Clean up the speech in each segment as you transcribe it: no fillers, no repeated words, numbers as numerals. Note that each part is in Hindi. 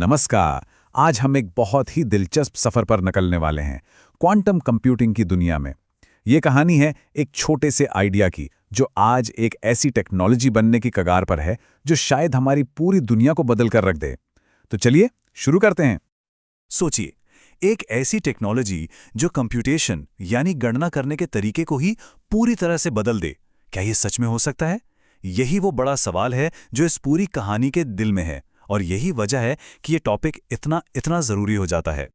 नमस्कार। आज हम एक बहुत ही दिलचस्प सफर पर निकलने वाले हैं, क्वांटम कंप्यूटिंग की दुनिया में। ये कहानी है एक छोटे से आइडिया की, जो आज एक ऐसी टेक्नोलॉजी बनने की कगार पर है जो शायद हमारी पूरी दुनिया को बदल कर रख दे। तो चलिए शुरू करते हैं। सोचिए, एक ऐसी टेक्नोलॉजी जो कंप्यूटेशन यानी गणना करने के तरीके को ही पूरी तरह से बदल दे। क्या ये सच में हो सकता है? यही वो बड़ा सवाल है जो इस पूरी कहानी के दिल में है, और यही वजह है कि ये टॉपिक इतना इतना जरूरी हो जाता है।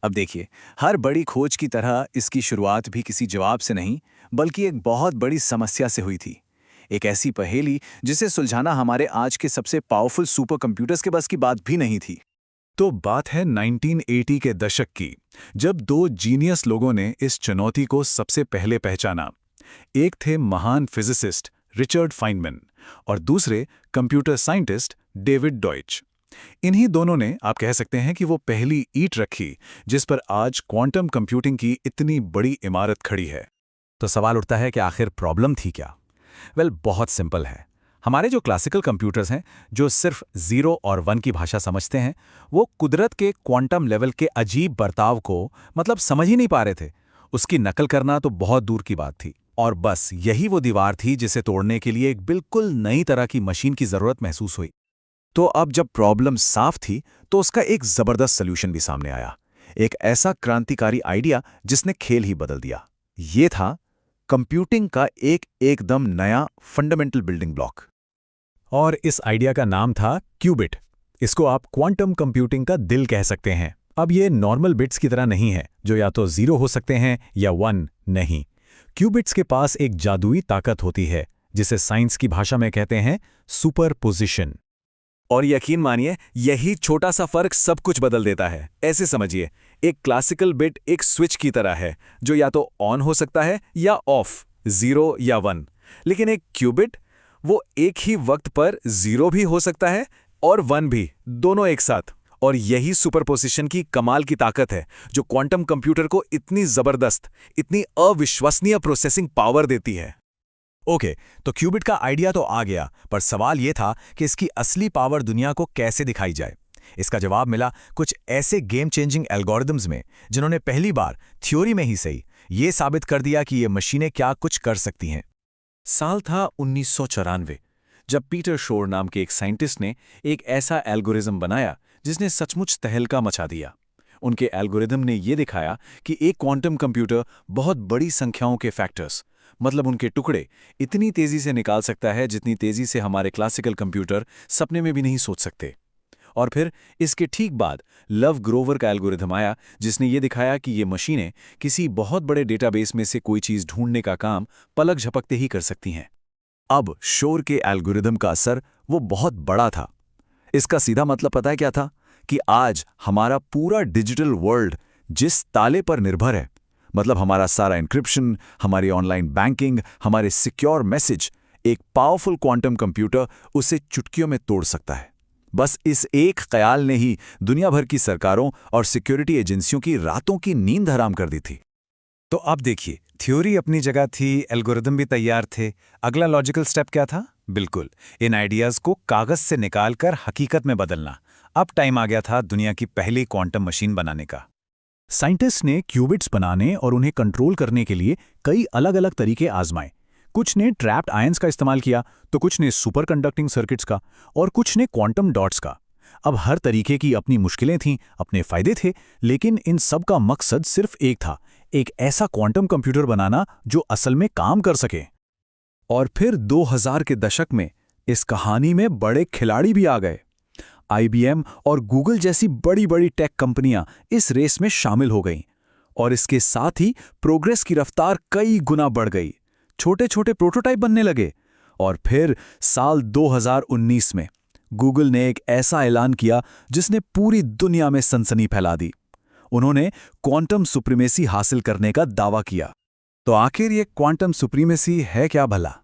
अब देखिए, हर बड़ी खोज की तरह इसकी शुरुआत भी किसी जवाब से नहीं, बल्कि एक बहुत बड़ी समस्या से हुई थी। एक ऐसी पहेली जिसे सुलझाना हमारे आज के सबसे पावरफुल सुपर कंप्यूटर्स के बस की बात भी नहीं थी। तो बात है 1980 के दशक की, जब दो जीनियस लोगों ने इस चुनौती को सबसे पहले पहचाना। एक थे महान फिजिसिस्ट रिचर्ड फाइनमैन और दूसरे कंप्यूटर साइंटिस्ट डेविड डॉयच। इन्हीं दोनों ने, आप कह सकते हैं कि वो पहली ईंट रखी जिस पर आज क्वांटम कंप्यूटिंग की इतनी बड़ी इमारत खड़ी है। तो सवाल उठता है कि आखिर प्रॉब्लम थी क्या? बहुत सिंपल है। हमारे जो क्लासिकल कंप्यूटर्स हैं, जो सिर्फ 0 और 1 की भाषा समझते हैं, वो कुदरत के क्वांटम लेवल के अजीब बर्ताव को समझ ही नहीं पा रहे थे। उसकी नकल करना तो बहुत दूर की बात थी। और बस यही वो दीवार थी जिसे तोड़ने के लिए एक बिल्कुल नई तरह की मशीन की जरूरत महसूस हुई। तो अब जब प्रॉब्लम साफ थी, तो उसका एक जबरदस्त सॉल्यूशन भी सामने आया। एक ऐसा क्रांतिकारी आइडिया जिसने खेल ही बदल दिया। ये था कंप्यूटिंग का एक एकदम नया फंडामेंटल बिल्डिंग ब्लॉक। और इस आइडिया का नाम था क्यूबिट। इसको आप क्वांटम कंप्यूटिंग का दिल कह सकते हैं। अब ये नॉर्मल बिट्स की तरह नहीं है, जो या तो 0 हो सकते हैं या 1 नहीं। क्यूबिट्स के पास एक जादुई ताकत होती है, जिसे साइंस की भाषा में कहते हैं सुपरपोजिशन। और यकीन मानिए, यही छोटा सा फर्क सब कुछ बदल देता है। ऐसे समझिए, एक क्लासिकल बिट एक स्विच की तरह है, जो या तो ऑन हो सकता है या ऑफ, 0 या 1। लेकिन एक क्यूबिट, वो एक ही वक्त पर 0 भी हो सकता है और 1 भी, दोनों एक साथ। और यही सुपरपोजिशन की कमाल की ताकत है, जो क्वांटम कंप्यूटर को इतनी जबरदस्त, इतनी अविश्वसनीय प्रोसेसिंग पावर देती है। ओके, तो क्यूबिट का आइडिया तो आ गया, पर सवाल यह था कि इसकी असली पावर दुनिया को कैसे दिखाई जाए। इसका जवाब मिला कुछ ऐसे गेम चेंजिंग एल्गोरिदम्स में, जिन्होंने पहली बार थ्योरी में ही सही ये साबित कर दिया कि ये मशीनें क्या कुछ कर सकती हैं। साल था 1994, जब पीटर शोर नाम के एक साइंटिस्ट ने एक ऐसा एल्गोरिज्म बनाया जिसने सचमुच तहलका मचा दिया। उनके एल्गोरिदम ने यह दिखाया कि एक क्वांटम कंप्यूटर बहुत बड़ी संख्याओं के फैक्टर्स, उनके टुकड़े, इतनी तेजी से निकाल सकता है जितनी तेजी से हमारे क्लासिकल कंप्यूटर सपने में भी नहीं सोच सकते। और फिर इसके ठीक बाद लव ग्रोवर का एल्गोरिथम आया, जिसने ये दिखाया कि ये मशीनें किसी बहुत बड़े डेटाबेस में से कोई चीज ढूंढने का काम पलक झपकते ही कर सकती हैं। अब शोर के एल्गोरिथम का असर वो बहुत बड़ा था। इसका सीधा मतलब पता है क्या था? कि आज हमारा पूरा डिजिटल वर्ल्ड जिस ताले पर निर्भर है, हमारा सारा एन्क्रिप्शन, हमारी ऑनलाइन बैंकिंग, हमारे सिक्योर मैसेज, एक पावरफुल क्वांटम कंप्यूटर उसे चुटकियों में तोड़ सकता है। बस इस एक ख्याल ने ही दुनिया भर की सरकारों और सिक्योरिटी एजेंसियों की रातों की नींद हराम कर दी थी। तो अब देखिए, थ्योरी अपनी जगह थी, एल्गोरिदम भी तैयार थे। अगला लॉजिकल स्टेप क्या था? बिल्कुल, इन आइडियाज को कागज से निकालकर हकीकत में बदलना। अब टाइम आ गया था दुनिया की पहली क्वांटम मशीन बनाने का। साइंटिस्ट ने क्यूबिट्स बनाने और उन्हें कंट्रोल करने के लिए कई अलग अलग तरीके आजमाए। कुछ ने ट्रैप्ड आयंस का इस्तेमाल किया, तो कुछ ने सुपर कंडक्टिंग सर्किट्स का, और कुछ ने क्वांटम डॉट्स का। अब हर तरीके की अपनी मुश्किलें थीं, अपने फायदे थे, लेकिन इन सब का मकसद सिर्फ एक था, एक ऐसा क्वांटम कंप्यूटर बनाना जो असल में काम कर सके। और फिर 2000 के दशक में इस कहानी में बड़े खिलाड़ी भी आ गए। IBM और गूगल जैसी बड़ी बड़ी टेक कंपनियां इस रेस में शामिल हो गईं, और इसके साथ ही प्रोग्रेस की रफ्तार कई गुना बढ़ गई। छोटे छोटे प्रोटोटाइप बनने लगे। और फिर साल 2019 में गूगल ने एक ऐसा ऐलान किया जिसने पूरी दुनिया में सनसनी फैला दी। उन्होंने क्वांटम सुप्रीमेसी हासिल करने का दावा किया। तो आखिर ये क्वांटम सुप्रीमेसी है क्या भला?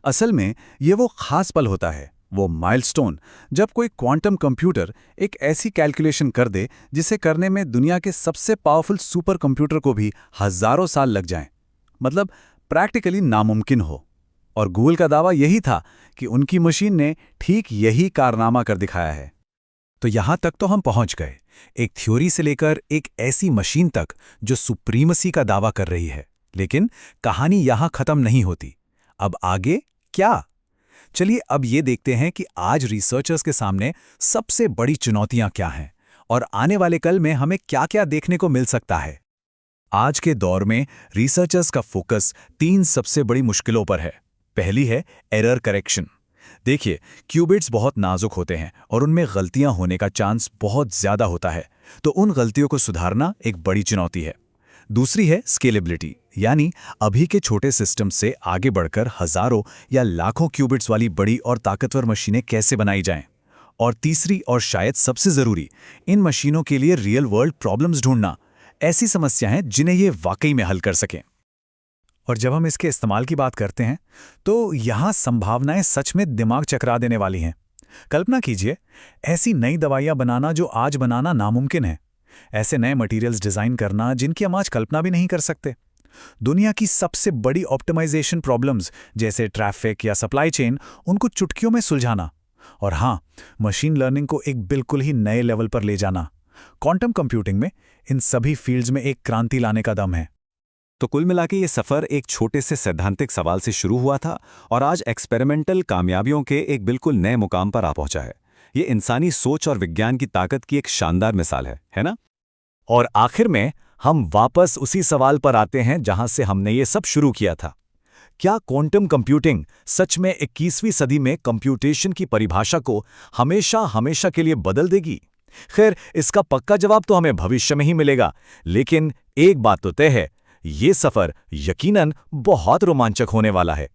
असल में ये वो खास पल होता है, वो माइलस्टोन, जब कोई क्वांटम कंप्यूटर एक ऐसी कैलकुलेशन कर दे जिसे करने में दुनिया के सबसे पावरफुल सुपर कंप्यूटर को भी हजारों साल लग जाएं। प्रैक्टिकली नामुमकिन हो। और गूगल का दावा यही था कि उनकी मशीन ने ठीक यही कारनामा कर दिखाया है। तो यहाँ तक तो हम पहुँच गए, एक थ्योरी से लेकर एक ऐसी मशीन तक जो सुप्रीमसी का दावा कर रही है। लेकिन कहानी यहाँ खत्म नहीं होती। अब आगे क्या? चलिए अब ये देखते हैं कि आज रिसर्चर्स के सामने सबसे बड़ी चुनौतियाँ क्या हैं और आने वाले कल में हमें क्या-क्या देखने को मिल सकता है। आज के दौर में रिसर्चर्स का फोकस 3 सबसे बड़ी मुश्किलों पर है। पहली है एरर करेक्शन। देखिए, क्यूबिट्स बहुत नाजुक होते हैं और उनमें गलतियां होने का चांस बहुत ज्यादा होता है, तो उन गलतियों को सुधारना एक बड़ी चुनौती है। दूसरी है स्केलेबिलिटी, यानी अभी के छोटे सिस्टम से आगे बढ़कर हजारों या लाखों क्यूबिट्स वाली बड़ी और ताकतवर मशीनें कैसे बनाई जाएं। और तीसरी और शायद सबसे जरूरी, इन मशीनों के लिए रियल वर्ल्ड प्रॉब्लम्स ढूंढना, ऐसी समस्याएं जिन्हें ये वाकई में हल कर सकें। और जब हम इसके इस्तेमाल की बात करते हैं तो यहाँ संभावनाएं सच में दिमाग चकरा देने वाली हैं। कल्पना कीजिए, ऐसी नई दवाइयाँ बनाना जो आज बनाना नामुमकिन है, ऐसे नए मटेरियल्स डिज़ाइन करना जिनकी हम आज कल्पना भी नहीं कर सकते। दुनिया की सबसे बड़ी ऑप्टिमाइजेशन प्रॉब्लम्स जैसे ट्रैफिक या सप्लाई चेन, उनको चुटकियों में सुलझाना। और हाँ, मशीन लर्निंग को एक बिल्कुल ही नए लेवल पर ले जाना। क्वांटम कंप्यूटिंग में इन सभी फील्ड्स में एक क्रांति लाने का दम है। तो कुल मिला के ये सफ़र एक छोटे से सैद्धांतिक सवाल से शुरू हुआ था और आज एक्सपेरिमेंटल कामयाबियों के एक बिल्कुल नए मुकाम पर आ पहुंचा है। ये इंसानी सोच और विज्ञान की ताकत की एक शानदार मिसाल है ना? और आखिर में हम वापस उसी सवाल पर आते हैं जहां से हमने ये सब शुरू किया था। क्या क्वांटम कंप्यूटिंग सच में 21वीं सदी में कंप्यूटेशन की परिभाषा को हमेशा के लिए बदल देगी? खैर, इसका पक्का जवाब तो हमें भविष्य में ही मिलेगा, लेकिन एक बात तो तय है, ये सफर यकीनन बहुत रोमांचक होने वाला है।